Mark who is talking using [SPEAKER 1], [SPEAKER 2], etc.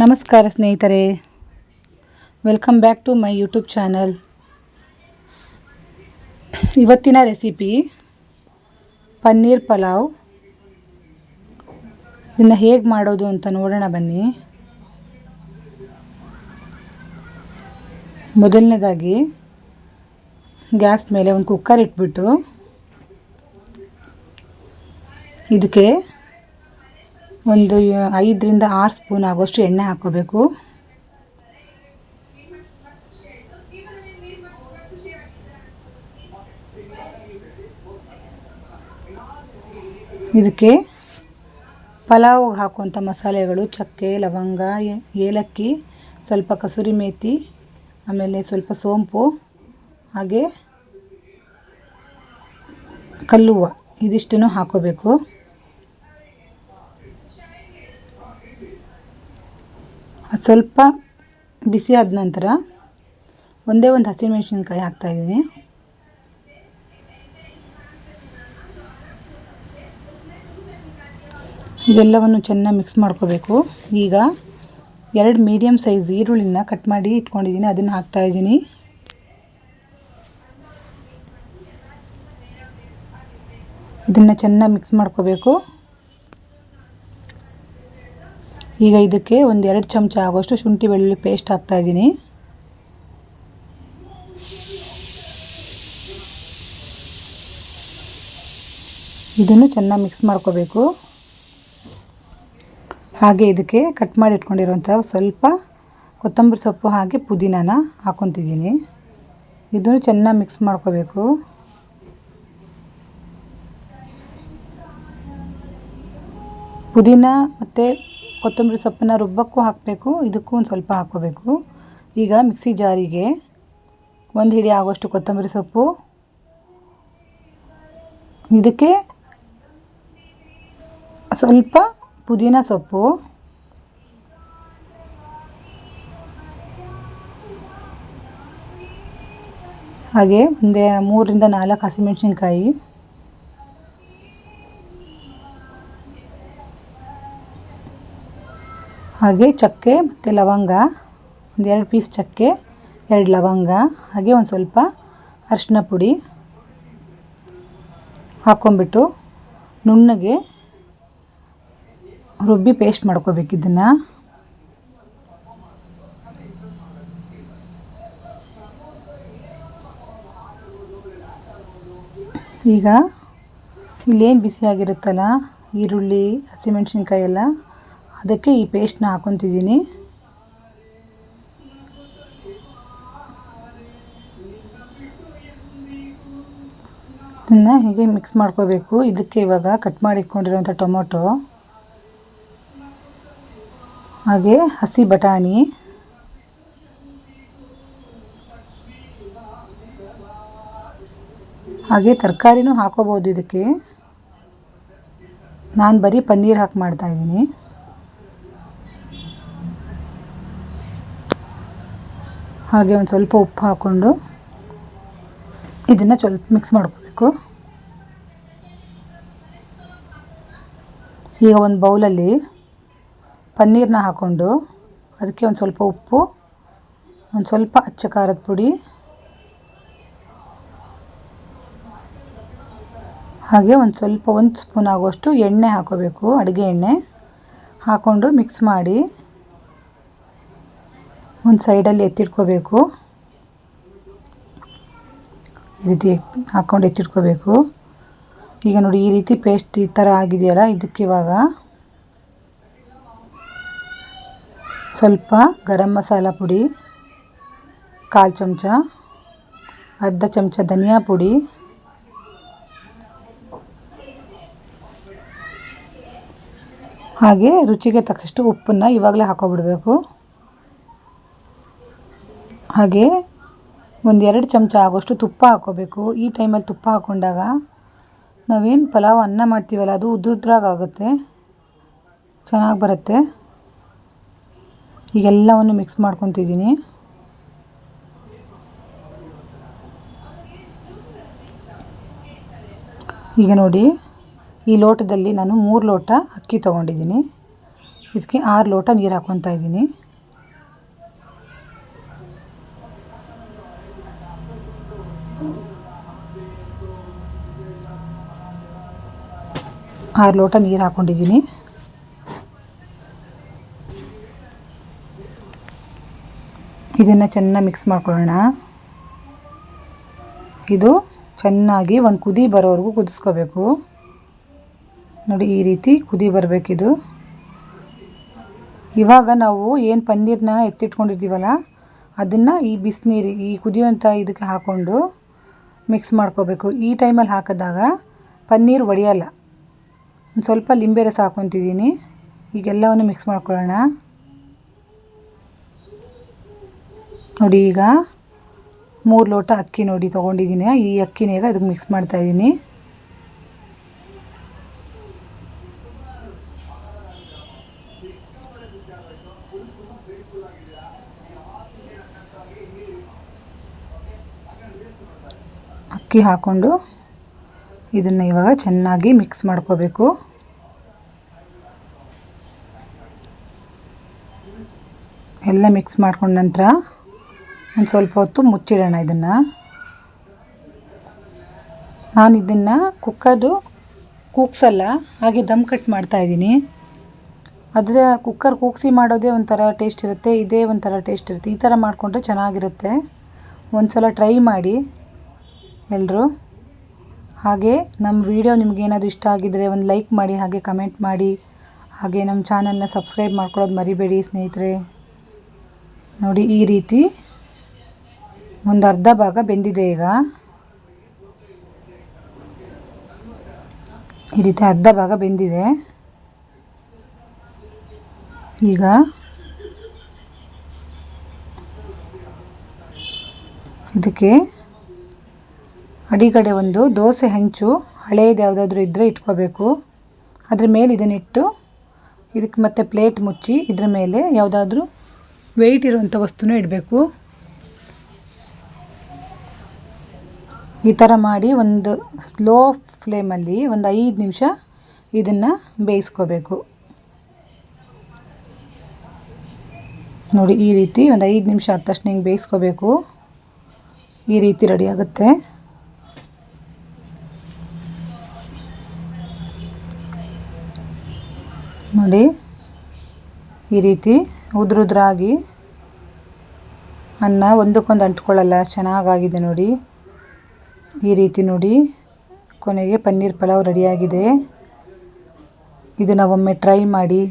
[SPEAKER 1] ನಮಸ್ಕಾರ ಸ್ನೇಹಿತರೆ, welcome back to my YouTube channel. ಇವತ್ತಿನ ರೆಸಿಪಿ ಪನ್ನೀರ್ ಪಲಾವ್. ಇದನ್ನು ಹೇಗೆ ಮಾಡೋದು ಅಂತ ನೋಡೋಣ ಬನ್ನಿ. ಮೊದಲನೇದಾಗಿ ಗ್ಯಾಸ್ ಮೇಲೆ ಒಂದು ಕುಕ್ಕರ್ ಇಟ್ಬಿಟ್ಟು ಇದಕ್ಕೆ ಒಂದು 5 ರಿಂದ 6 ಸ್ಪೂನ್ ಆಗೋಷ್ಟು ಎಣ್ಣೆ ಹಾಕೋಬೇಕು. ಇದಕ್ಕೆ ಪಲಾವ್ ಹಾಕುವಂಥ ಮಸಾಲೆಗಳು ಚಕ್ಕೆ, ಲವಂಗ, ಏಲಕ್ಕಿ, ಸ್ವಲ್ಪ ಕಸೂರಿ ಮೇಥಿ, ಆಮೇಲೆ ಸ್ವಲ್ಪ ಸೋಂಪು, ಹಾಗೆ ಕಲ್ಲುವ್ವ ಇದಿಷ್ಟನ್ನು ಹಾಕೋಬೇಕು. ಅದು ಸ್ವಲ್ಪ ಬಿಸಿ ಆದ ನಂತರ ಒಂದೇ ಒಂದು ಹಸಿಮೆಣಸಿನ್ಕಾಯಿ ಹಾಕ್ತಾಯಿದ್ದೀನಿ. ಇದೆಲ್ಲವನ್ನು ಚೆನ್ನಾಗಿ ಮಿಕ್ಸ್ ಮಾಡ್ಕೋಬೇಕು. ಈಗ 2 ಮೀಡಿಯಮ್ ಸೈಜ್ ಈರುಳ್ಳಿನ ಕಟ್ ಮಾಡಿ ಇಟ್ಕೊಂಡಿದ್ದೀನಿ, ಅದನ್ನು ಹಾಕ್ತಾಯಿದ್ದೀನಿ. ಇದನ್ನು ಚೆನ್ನಾಗಿ ಮಿಕ್ಸ್ ಮಾಡ್ಕೋಬೇಕು. ಈಗ ಇದಕ್ಕೆ ಒಂದು 2 ಚಮಚ ಆಗೋಷ್ಟು ಶುಂಠಿ ಬೆಳ್ಳುಳ್ಳಿ ಪೇಸ್ಟ್ ಹಾಕ್ತಾಯಿದ್ದೀನಿ. ಇದನ್ನು ಚೆನ್ನಾಗಿ ಮಿಕ್ಸ್ ಮಾಡ್ಕೋಬೇಕು. ಹಾಗೆ ಇದಕ್ಕೆ ಕಟ್ ಮಾಡಿ ಇಟ್ಕೊಂಡಿರುವಂಥ ಸ್ವಲ್ಪ ಕೊತ್ತಂಬರಿ ಸೊಪ್ಪು ಹಾಗೆ ಪುದೀನಾನ ಹಾಕ್ಕೊತಿದ್ದೀನಿ. ಇದನ್ನು ಚೆನ್ನಾಗಿ ಮಿಕ್ಸ್ ಮಾಡ್ಕೋಬೇಕು. ಪುದೀನ ಮತ್ತು ಕೊತ್ತಂಬರಿ ಸೊಪ್ಪನ್ನು ರುಬ್ಬಕ್ಕೂ ಹಾಕಬೇಕು, ಇದಕ್ಕೂ ಒಂದು ಸ್ವಲ್ಪ ಹಾಕ್ಕೋಬೇಕು. ಈಗ ಮಿಕ್ಸಿ ಜಾರಿಗೆ 1 ಹಿಡಿ ಆಗೋಷ್ಟು ಕೊತ್ತಂಬರಿ ಸೊಪ್ಪು, ಇದಕ್ಕೆ ಸ್ವಲ್ಪ ಪುದೀನ ಸೊಪ್ಪು, ಹಾಗೆ ಒಂದು 3 ರಿಂದ 4 ಹಸಿಮೆಣಸಿನ್ಕಾಯಿ, ಹಾಗೆ ಚಕ್ಕೆ ಮತ್ತು ಲವಂಗ, ಒಂದು 2 ಪೀಸ್ ಚಕ್ಕೆ, 2 ಲವಂಗ, ಹಾಗೆ ಒಂದು ಸ್ವಲ್ಪ ಅರಿಶಿನ ಪುಡಿ ಹಾಕ್ಕೊಂಬಿಟ್ಟು ನುಣ್ಣಗೆ ರುಬ್ಬಿ ಪೇಸ್ಟ್ ಮಾಡ್ಕೋಬೇಕು. ಇದನ್ನು ಈಗ ಇಲ್ಲೇನು ಬಿಸಿಯಾಗಿರುತ್ತಲ್ಲ ಈರುಳ್ಳಿ, ಹಸಿಮೆಣಸಿನ್ಕಾಯಿ ಎಲ್ಲ, ಅದಕ್ಕೆ ಈ ಪೇಸ್ಟ್ನ ಹಾಕ್ಕೊತಿದ್ದೀನಿ. ಇದನ್ನು ಹೀಗೆ ಮಿಕ್ಸ್ ಮಾಡ್ಕೋಬೇಕು. ಇದಕ್ಕೆ ಇವಾಗ ಕಟ್ ಮಾಡಿ ಇಟ್ಕೊಂಡಿರುವಂಥ ಟೊಮೊಟೊ, ಹಾಗೆ ಹಸಿ ಬಟಾಣಿ, ಹಾಗೆ ತರಕಾರಿನೂ ಹಾಕೋಬೋದು. ಇದಕ್ಕೆ ನಾನು ಬರೀ ಪನ್ನೀರ್ ಹಾಕಿ ಮಾಡ್ತಾಯಿದ್ದೀನಿ. ಹಾಗೆ ಒಂದು ಸ್ವಲ್ಪ ಉಪ್ಪು ಹಾಕ್ಕೊಂಡು ಇದನ್ನು ಸ್ವಲ್ಪ ಮಿಕ್ಸ್ ಮಾಡ್ಕೋಬೇಕು. ಈಗ ಒಂದು ಬೌಲಲ್ಲಿ ಪನ್ನೀರನ್ನ ಹಾಕ್ಕೊಂಡು ಅದಕ್ಕೆ ಒಂದು ಸ್ವಲ್ಪ ಉಪ್ಪು, ಒಂದು ಸ್ವಲ್ಪ ಅಚ್ಚ ಖಾರದ ಪುಡಿ, ಹಾಗೆ ಒಂದು ಸ್ಪೂನ್ ಆಗುವಷ್ಟು ಎಣ್ಣೆ ಹಾಕೋಬೇಕು, ಅಡುಗೆ ಎಣ್ಣೆ ಹಾಕ್ಕೊಂಡು ಮಿಕ್ಸ್ ಮಾಡಿ ಒಂದು ಸೈಡಲ್ಲಿ ಎತ್ತಿಟ್ಕೋಬೇಕು. ಈ ರೀತಿ ಹಾಕ್ಕೊಂಡು ಎತ್ತಿಟ್ಕೋಬೇಕು. ಈಗ ನೋಡಿ, ಈ ರೀತಿ ಪೇಸ್ಟ್ ಈ ಥರ ಆಗಿದೆಯಲ್ಲ, ಇದಕ್ಕೆ ಇವಾಗ ಸ್ವಲ್ಪ ಗರಂ ಮಸಾಲ ಪುಡಿ, 1/4 ಚಮಚ, ಅರ್ಧ ಚಮಚ ಧನಿಯಾ ಪುಡಿ, ಹಾಗೆ ರುಚಿಗೆ ತಕ್ಕಷ್ಟು ಉಪ್ಪನ್ನು ಇವಾಗಲೇ ಹಾಕೋಬಿಡಬೇಕು. ಹಾಗೆ ಒಂದು 2 ಚಮಚ ಆಗೋಷ್ಟು ತುಪ್ಪ ಹಾಕ್ಕೋಬೇಕು. ಈ ಟೈಮಲ್ಲಿ ತುಪ್ಪ ಹಾಕ್ಕೊಂಡಾಗ ನಾವೇನು ಪಲಾವ್ ಅನ್ನ ಮಾಡ್ತೀವಲ್ಲ, ಅದು ಉದ್ದುದ್ರಾಗುತ್ತೆ, ಚೆನ್ನಾಗಿ ಬರುತ್ತೆ. ಈಗೆಲ್ಲವನ್ನು ಮಿಕ್ಸ್ ಮಾಡ್ಕೊತಿದ್ದೀನಿ. ಈಗ ನೋಡಿ, ಈ ಲೋಟದಲ್ಲಿ ನಾನು 3 ಲೋಟ ಅಕ್ಕಿ ತೊಗೊಂಡಿದ್ದೀನಿ. ಇದಕ್ಕೆ 6 ಲೋಟ ನೀರು ಹಾಕ್ಕೊತಾ ಇದ್ದೀನಿ. ಆರು ಲೋಟ ನೀರು ಹಾಕ್ಕೊಂಡಿದ್ದೀನಿ. ಇದನ್ನು ಚೆನ್ನಾಗಿ ಮಿಕ್ಸ್ ಮಾಡ್ಕೊಳ್ಳೋಣ. ಇದು ಚೆನ್ನಾಗಿ ಒಂದು ಕುದಿ ಬರೋವರೆಗೂ ಕುದಿಸ್ಕೋಬೇಕು. ನೋಡಿ ಈ ರೀತಿ ಕುದಿ ಬರಬೇಕಿದು. ಇವಾಗ ನಾವು ಏನು ಪನ್ನೀರನ್ನ ಎತ್ತಿಟ್ಕೊಂಡಿರ್ತೀವಲ್ಲ ಅದನ್ನು ಈ ಬಿಸಿನೀರು ಈ ಕುದಿಯುವಂಥ ಇದಕ್ಕೆ ಹಾಕ್ಕೊಂಡು ಮಿಕ್ಸ್ ಮಾಡ್ಕೋಬೇಕು. ಈ ಟೈಮಲ್ಲಿ ಹಾಕಿದಾಗ ಪನ್ನೀರು ಒಡೆಯಲ್ಲ. ಒಂದು ಸ್ವಲ್ಪ ಲಿಂಬೆ ರಸ ಹಾಕ್ಕೊತಿದ್ದೀನಿ. ಈಗೆಲ್ಲವನ್ನು ಮಿಕ್ಸ್ ಮಾಡ್ಕೊಳ್ಳೋಣ. ನೋಡಿ ಈಗ 3 ಲೋಟ ಅಕ್ಕಿ ನೋಡಿ ತೊಗೊಂಡಿದ್ದೀನಿ. ಈ ಅಕ್ಕಿನ ಈಗ ಅದಕ್ಕೆ ಮಿಕ್ಸ್ ಮಾಡ್ತಾಯಿದ್ದೀನಿ. ಅಕ್ಕಿ ಹಾಕ್ಕೊಂಡು ಇದನ್ನು ಇವಾಗ ಚೆನ್ನಾಗಿ ಮಿಕ್ಸ್ ಮಾಡ್ಕೋಬೇಕು. ಎಲ್ಲ ಮಿಕ್ಸ್ ಮಾಡ್ಕೊಂಡ ನಂತರ ಒಂದು ಸ್ವಲ್ಪ ಹೊತ್ತು ಮುಚ್ಚಿಡೋಣ ಇದನ್ನು. ನಾನು ಇದನ್ನು ಕೂಗ್ಸಲ್ಲ, ಹಾಗೆ ದಮ್ ಕಟ್ ಮಾಡ್ತಾಯಿದ್ದೀನಿ. ಆದರೆ ಕುಕ್ಕರ್ ಕೂಗಿಸಿ ಮಾಡೋದೇ ಒಂಥರ ಟೇಸ್ಟ್ ಇರುತ್ತೆ, ಇದೇ ಒಂಥರ ಟೇಸ್ಟ್ ಇರುತ್ತೆ. ಈ ಥರ ಮಾಡಿಕೊಂಡ್ರೆ ಚೆನ್ನಾಗಿರುತ್ತೆ. ಒಂದು ಸಲ ಟ್ರೈ ಮಾಡಿ ಎಲ್ಲರೂ. ಹಾಗೆ ನಮ್ಮ ವಿಡಿಯೋ ನಿಮಗೇನಾದರೂ ಇಷ್ಟ ಆಗಿದ್ದರೆ ಒಂದು ಲೈಕ್ ಮಾಡಿ, ಹಾಗೆ ಕಮೆಂಟ್ ಮಾಡಿ, ಹಾಗೆ ನಮ್ಮ ಚಾನಲ್ನ ಸಬ್ಸ್ಕ್ರೈಬ್ ಮಾಡ್ಕೊಳ್ಳೋದು ಮರಿಬೇಡಿ ಸ್ನೇಹಿತರೆ. ನೋಡಿ ಈ ರೀತಿ ಒಂದು ಅರ್ಧ ಭಾಗ ಬೆಂದಿದೆ. ಈಗ ಈ ರೀತಿ ಅರ್ಧ ಭಾಗ ಬೆಂದಿದೆ. ಈಗ ಇದಕ್ಕೆ ಅಡಿಗಡೆ ಒಂದು ದೋಸೆ ಹಂಚು ಹಳೇದು ಯಾವುದಾದ್ರೂ ಇದ್ದರೆ ಇಟ್ಕೋಬೇಕು. ಅದ್ರ ಮೇಲೆ ಇದನ್ನಿಟ್ಟು ಇದಕ್ಕೆ ಮತ್ತೆ ಪ್ಲೇಟ್ ಮುಚ್ಚಿ ಇದ್ರ ಮೇಲೆ ಯಾವುದಾದ್ರೂ ವೆಯ್ಟ್ ಇರುವಂಥ ವಸ್ತುನ ಇಡಬೇಕು. ಈ ಥರ ಮಾಡಿ ಒಂದು ಸ್ಲೋ ಫ್ಲೇಮಲ್ಲಿ ಒಂದು 5 ನಿಮಿಷ ಇದನ್ನು ಬೇಯಿಸ್ಕೋಬೇಕು. ನೋಡಿ ಈ ರೀತಿ ಒಂದು 5 ನಿಮಿಷ ಆದ ತಕ್ಷಣ ಹಿಂಗೆ ಬೇಯಿಸ್ಕೋಬೇಕು. ಈ ರೀತಿ ರೆಡಿ ಆಗುತ್ತೆ. ನೋಡಿ ಈ ರೀತಿ ಉದ್ರಾಗಿ ಅನ್ನ ಒಂದಕ್ಕೊಂದು ಅಂಟ್ಕೊಳ್ಳಲ್ಲ, ಚೆನ್ನಾಗಾಗಿದೆ ನೋಡಿ. ಈ ರೀತಿ ನೋಡಿ ಕೊನೆಗೆ ಪನ್ನೀರ್ ಪಲಾವ್ ರೆಡಿಯಾಗಿದೆ. ಇದನ್ನು ಒಮ್ಮೆ ಟ್ರೈ ಮಾಡಿ.